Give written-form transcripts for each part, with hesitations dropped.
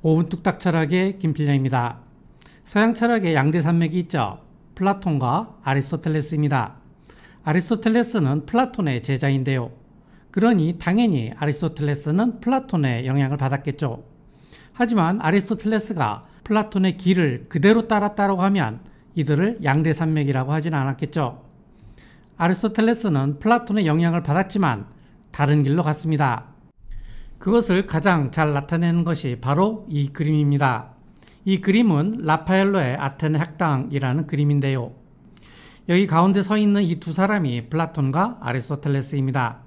5분 뚝딱 철학의 김필영입니다. 서양 철학의 양대 산맥이 있죠. 플라톤과 아리스토텔레스입니다. 아리스토텔레스는 플라톤의 제자인데요. 그러니 당연히 아리스토텔레스는 플라톤의 영향을 받았겠죠. 하지만 아리스토텔레스가 플라톤의 길을 그대로 따랐다고 하면 이들을 양대 산맥이라고 하진 않았겠죠. 아리스토텔레스는 플라톤의 영향을 받았지만 다른 길로 갔습니다. 그것을 가장 잘 나타내는 것이 바로 이 그림입니다. 이 그림은 라파엘로의 아테네 학당이라는 그림인데요. 여기 가운데 서 있는 이 두 사람이 플라톤과 아리스토텔레스입니다.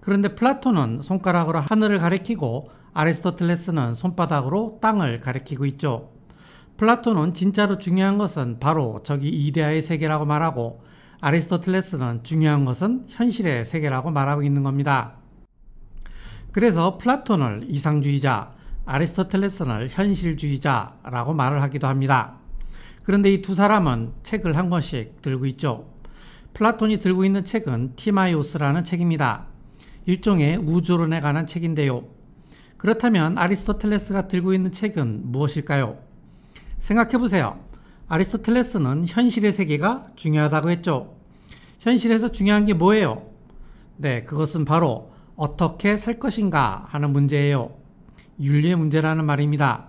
그런데 플라톤은 손가락으로 하늘을 가리키고 아리스토텔레스는 손바닥으로 땅을 가리키고 있죠. 플라톤은 진짜로 중요한 것은 바로 저기 이데아의 세계라고 말하고, 아리스토텔레스는 중요한 것은 현실의 세계라고 말하고 있는 겁니다. 그래서 플라톤을 이상주의자, 아리스토텔레스는 현실주의자라고 말을 하기도 합니다. 그런데 이 두 사람은 책을 한 권씩 들고 있죠. 플라톤이 들고 있는 책은 티마이오스라는 책입니다. 일종의 우주론에 관한 책인데요. 그렇다면 아리스토텔레스가 들고 있는 책은 무엇일까요? 생각해보세요. 아리스토텔레스는 현실의 세계가 중요하다고 했죠. 현실에서 중요한 게 뭐예요? 네, 그것은 바로 어떻게 살 것인가 하는 문제예요. 윤리의 문제라는 말입니다.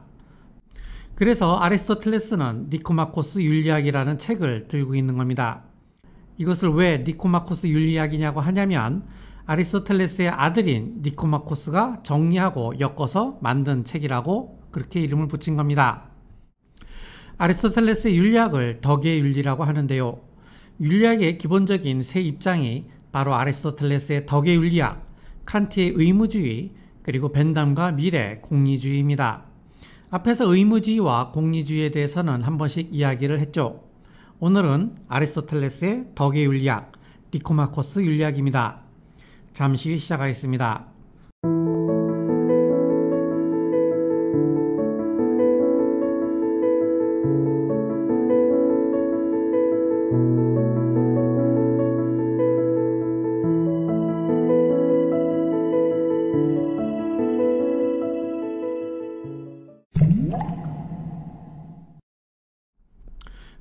그래서 아리스토텔레스는 니코마코스 윤리학이라는 책을 들고 있는 겁니다. 이것을 왜 니코마코스 윤리학이냐고 하냐면 아리스토텔레스의 아들인 니코마코스가 정리하고 엮어서 만든 책이라고 그렇게 이름을 붙인 겁니다. 아리스토텔레스의 윤리학을 덕의 윤리라고 하는데요. 윤리학의 기본적인 세 입장이 바로 아리스토텔레스의 덕의 윤리학, 칸트의 의무주의, 그리고 벤담과 밀의 공리주의입니다. 앞에서 의무주의와 공리주의에 대해서는 한 번씩 이야기를 했죠. 오늘은 아리스토텔레스의 덕의 윤리학, 니코마코스 윤리학입니다. 잠시 후에 시작하겠습니다.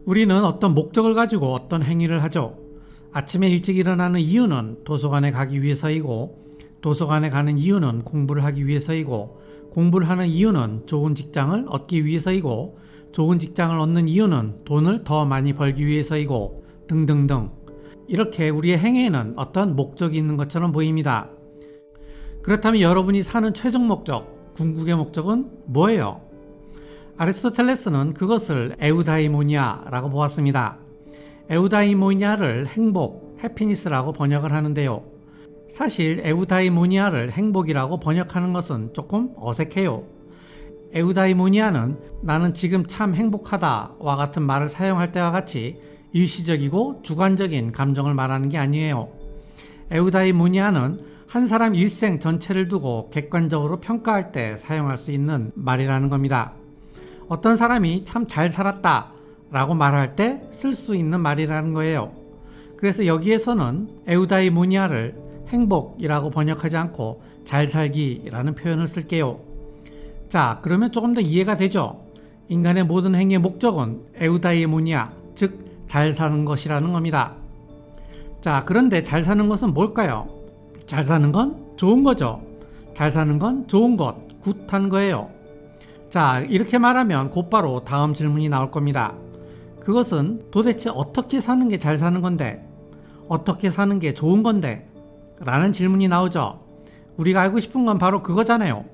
우리는 어떤 목적을 가지고 어떤 행위를 하죠. 아침에 일찍 일어나는 이유는 도서관에 가기 위해서이고, 도서관에 가는 이유는 공부를 하기 위해서이고, 공부를 하는 이유는 좋은 직장을 얻기 위해서이고, 좋은 직장을 얻는 이유는 돈을 더 많이 벌기 위해서이고, 등등등. 이렇게 우리의 행위에는 어떤 목적이 있는 것처럼 보입니다. 그렇다면 여러분이 사는 최종 목적, 궁극의 목적은 뭐예요? 아리스토텔레스는 그것을 에우다이모니아라고 보았습니다. 에우다이모니아를 행복, 해피니스라고 번역을 하는데요. 사실 에우다이모니아를 행복이라고 번역하는 것은 조금 어색해요. 에우다이모니아는 나는 지금 참 행복하다와 같은 말을 사용할 때와 같이 일시적이고 주관적인 감정을 말하는 게 아니에요. 에우다이모니아는 한 사람 일생 전체를 두고 객관적으로 평가할 때 사용할 수 있는 말이라는 겁니다. 어떤 사람이 참 잘 살았다 라고 말할 때 쓸 수 있는 말이라는 거예요. 그래서 여기에서는 에우다이모니아를 행복이라고 번역하지 않고 잘 살기라는 표현을 쓸게요. 자, 그러면 조금 더 이해가 되죠? 인간의 모든 행위의 목적은 에우다이모니아, 즉 잘 사는 것이라는 겁니다. 자, 그런데 잘 사는 것은 뭘까요? 잘 사는 건 좋은 거죠. 잘 사는 건 좋은 것, 굿한 거예요. 자, 이렇게 말하면 곧바로 다음 질문이 나올 겁니다. 그것은 도대체 어떻게 사는 게 잘 사는 건데, 어떻게 사는 게 좋은 건데? 라는 질문이 나오죠. 우리가 알고 싶은 건 바로 그거잖아요.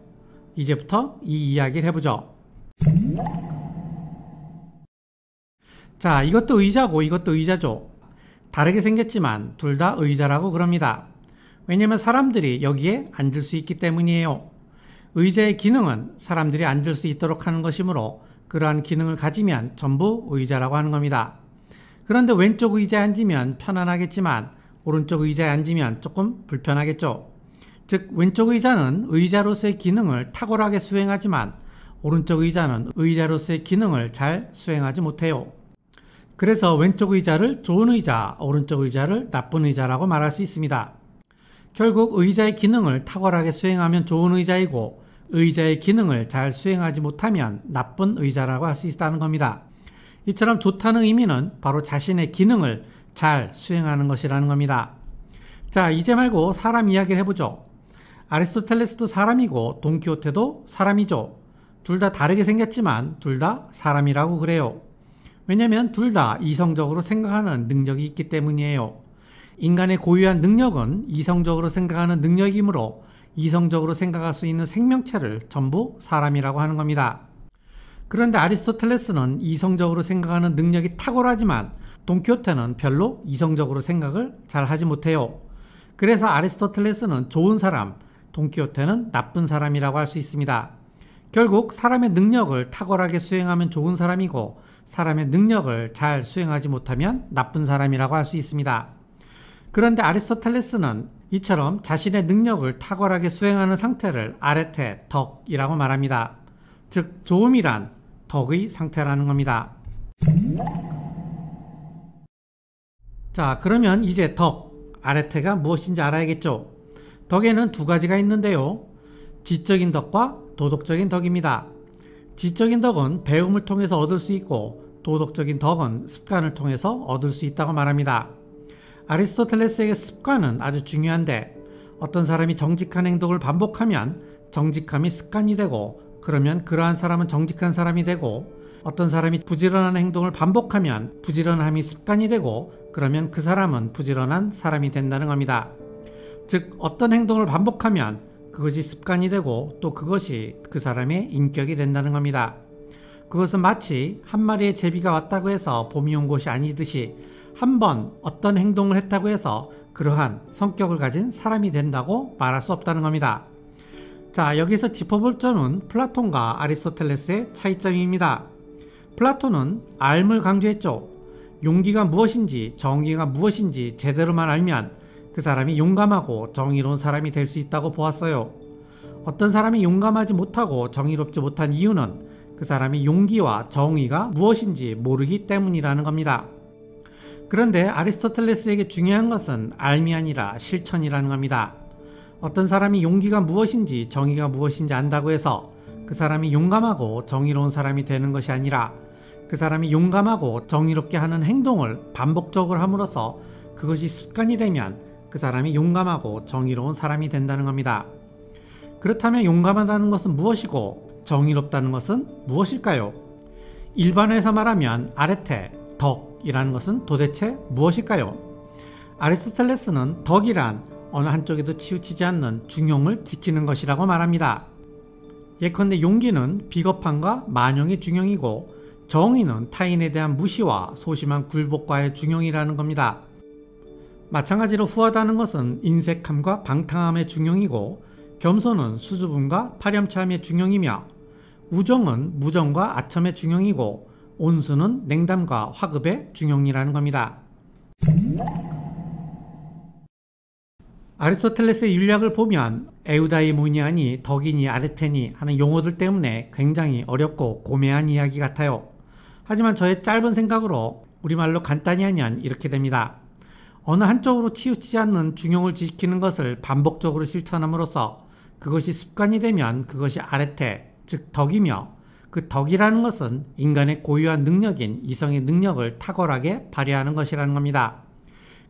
이제부터 이 이야기를 해보죠. 자, 이것도 의자고 이것도 의자죠. 다르게 생겼지만 둘 다 의자라고 그럽니다. 왜냐면 사람들이 여기에 앉을 수 있기 때문이에요. 의자의 기능은 사람들이 앉을 수 있도록 하는 것이므로 그러한 기능을 가지면 전부 의자라고 하는 겁니다. 그런데 왼쪽 의자에 앉으면 편안하겠지만 오른쪽 의자에 앉으면 조금 불편하겠죠. 즉 왼쪽 의자는 의자로서의 기능을 탁월하게 수행하지만 오른쪽 의자는 의자로서의 기능을 잘 수행하지 못해요. 그래서 왼쪽 의자를 좋은 의자, 오른쪽 의자를 나쁜 의자라고 말할 수 있습니다. 결국 의자의 기능을 탁월하게 수행하면 좋은 의자이고 의자의 기능을 잘 수행하지 못하면 나쁜 의자라고 할 수 있다는 겁니다. 이처럼 좋다는 의미는 바로 자신의 기능을 잘 수행하는 것이라는 겁니다. 자, 이제 말고 사람 이야기를 해보죠. 아리스토텔레스도 사람이고 돈키호테도 사람이죠. 둘 다 다르게 생겼지만 둘 다 사람이라고 그래요. 왜냐하면 둘 다 이성적으로 생각하는 능력이 있기 때문이에요. 인간의 고유한 능력은 이성적으로 생각하는 능력이므로 이성적으로 생각할 수 있는 생명체를 전부 사람이라고 하는 겁니다. 그런데 아리스토텔레스는 이성적으로 생각하는 능력이 탁월하지만 돈키호테는 별로 이성적으로 생각을 잘 하지 못해요. 그래서 아리스토텔레스는 좋은 사람, 돈키호테는 나쁜 사람이라고 할 수 있습니다. 결국 사람의 능력을 탁월하게 수행하면 좋은 사람이고 사람의 능력을 잘 수행하지 못하면 나쁜 사람이라고 할 수 있습니다. 그런데 아리스토텔레스는 이처럼 자신의 능력을 탁월하게 수행하는 상태를 아레테, 덕이라고 말합니다. 즉 좋음이란 덕의 상태라는 겁니다. 자, 그러면 이제 덕, 아레테가 무엇인지 알아야겠죠? 덕에는 두 가지가 있는데요. 지적인 덕과 도덕적인 덕입니다. 지적인 덕은 배움을 통해서 얻을 수 있고 도덕적인 덕은 습관을 통해서 얻을 수 있다고 말합니다. 아리스토텔레스에게 습관은 아주 중요한데 어떤 사람이 정직한 행동을 반복하면 정직함이 습관이 되고 그러면 그러한 사람은 정직한 사람이 되고 어떤 사람이 부지런한 행동을 반복하면 부지런함이 습관이 되고 그러면 그 사람은 부지런한 사람이 된다는 겁니다. 즉 어떤 행동을 반복하면 그것이 습관이 되고 또 그것이 그 사람의 인격이 된다는 겁니다. 그것은 마치 한 마리의 제비가 왔다고 해서 봄이 온 것이 아니듯이 한 번 어떤 행동을 했다고 해서 그러한 성격을 가진 사람이 된다고 말할 수 없다는 겁니다. 자, 여기서 짚어볼 점은 플라톤과 아리스토텔레스의 차이점입니다. 플라톤은 알을 강조했죠. 용기가 무엇인지 정의가 무엇인지 제대로만 알면 그 사람이 용감하고 정의로운 사람이 될 수 있다고 보았어요. 어떤 사람이 용감하지 못하고 정의롭지 못한 이유는 그 사람이 용기와 정의가 무엇인지 모르기 때문이라는 겁니다. 그런데 아리스토텔레스에게 중요한 것은 알미 아니라 실천이라는 겁니다. 어떤 사람이 용기가 무엇인지 정의가 무엇인지 안다고 해서 그 사람이 용감하고 정의로운 사람이 되는 것이 아니라 그 사람이 용감하고 정의롭게 하는 행동을 반복적으로 함으로써 그것이 습관이 되면 그 사람이 용감하고 정의로운 사람이 된다는 겁니다. 그렇다면 용감하다는 것은 무엇이고 정의롭다는 것은 무엇일까요? 일반에서 말하면 아레테, 덕이라는 것은 도대체 무엇일까요? 아리스토텔레스는 덕이란 어느 한쪽에도 치우치지 않는 중용을 지키는 것이라고 말합니다. 예컨대 용기는 비겁함과 만용의 중용이고 정의는 타인에 대한 무시와 소심한 굴복과의 중용이라는 겁니다. 마찬가지로 후하다는 것은 인색함과 방탕함의 중용이고 겸손은 수줍음과 파렴치함의 중용이며 우정은 무정과 아첨의 중용이고 온수는 냉담과 화급의 중용이라는 겁니다. 아리스토텔레스의 윤략을 보면 에우다이모니아니, 덕이니, 아레테니 하는 용어들 때문에 굉장히 어렵고 고매한 이야기 같아요. 하지만 저의 짧은 생각으로 우리말로 간단히 하면 이렇게 됩니다. 어느 한쪽으로 치우치지 않는 중용을 지키는 것을 반복적으로 실천함으로써 그것이 습관이 되면 그것이 아레테, 즉 덕이며 그 덕이라는 것은 인간의 고유한 능력인 이성의 능력을 탁월하게 발휘하는 것이라는 겁니다.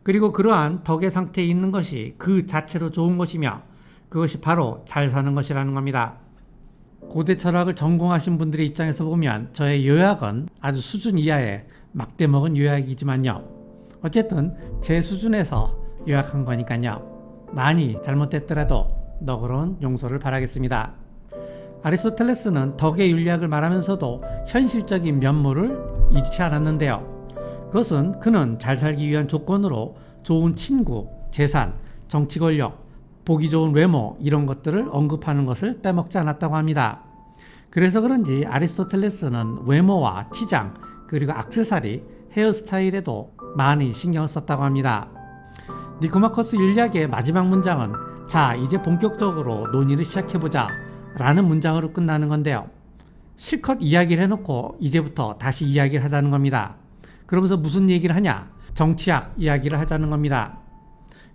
그리고 그러한 덕의 상태에 있는 것이 그 자체로 좋은 것이며 그것이 바로 잘 사는 것이라는 겁니다. 고대 철학을 전공하신 분들의 입장에서 보면 저의 요약은 아주 수준 이하의 막대 먹은 요약이지만요. 어쨌든 제 수준에서 요약한 거니까요. 많이 잘못됐더라도 너그러운 용서를 바라겠습니다. 아리스토텔레스는 덕의 윤리학을 말하면서도 현실적인 면모를 잃지 않았는데요. 그것은 그는 잘 살기 위한 조건으로 좋은 친구, 재산, 정치 권력, 보기 좋은 외모 이런 것들을 언급하는 것을 빼먹지 않았다고 합니다. 그래서 그런지 아리스토텔레스는 외모와 치장 그리고 액세서리, 헤어스타일에도 많이 신경을 썼다고 합니다. 니코마코스 윤리학의 마지막 문장은 자 이제 본격적으로 논의를 시작해보자 라는 문장으로 끝나는 건데요. 실컷 이야기를 해놓고 이제부터 다시 이야기를 하자는 겁니다. 그러면서 무슨 얘기를 하냐? 정치학 이야기를 하자는 겁니다.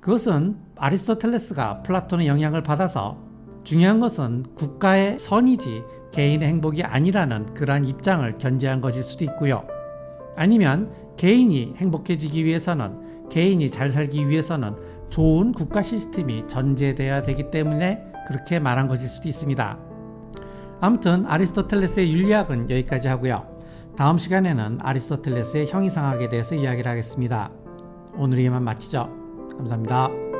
그것은 아리스토텔레스가 플라톤의 영향을 받아서 중요한 것은 국가의 선이지 개인의 행복이 아니라는 그러한 입장을 견지한 것일 수도 있고요. 아니면 개인이 행복해지기 위해서는, 개인이 잘 살기 위해서는 좋은 국가 시스템이 전제되어야 되기 때문에 그렇게 말한 것일 수도 있습니다. 아무튼 아리스토텔레스의 윤리학은 여기까지 하고요. 다음 시간에는 아리스토텔레스의 형이상학에 대해서 이야기를 하겠습니다. 오늘 이만 마치죠. 감사합니다.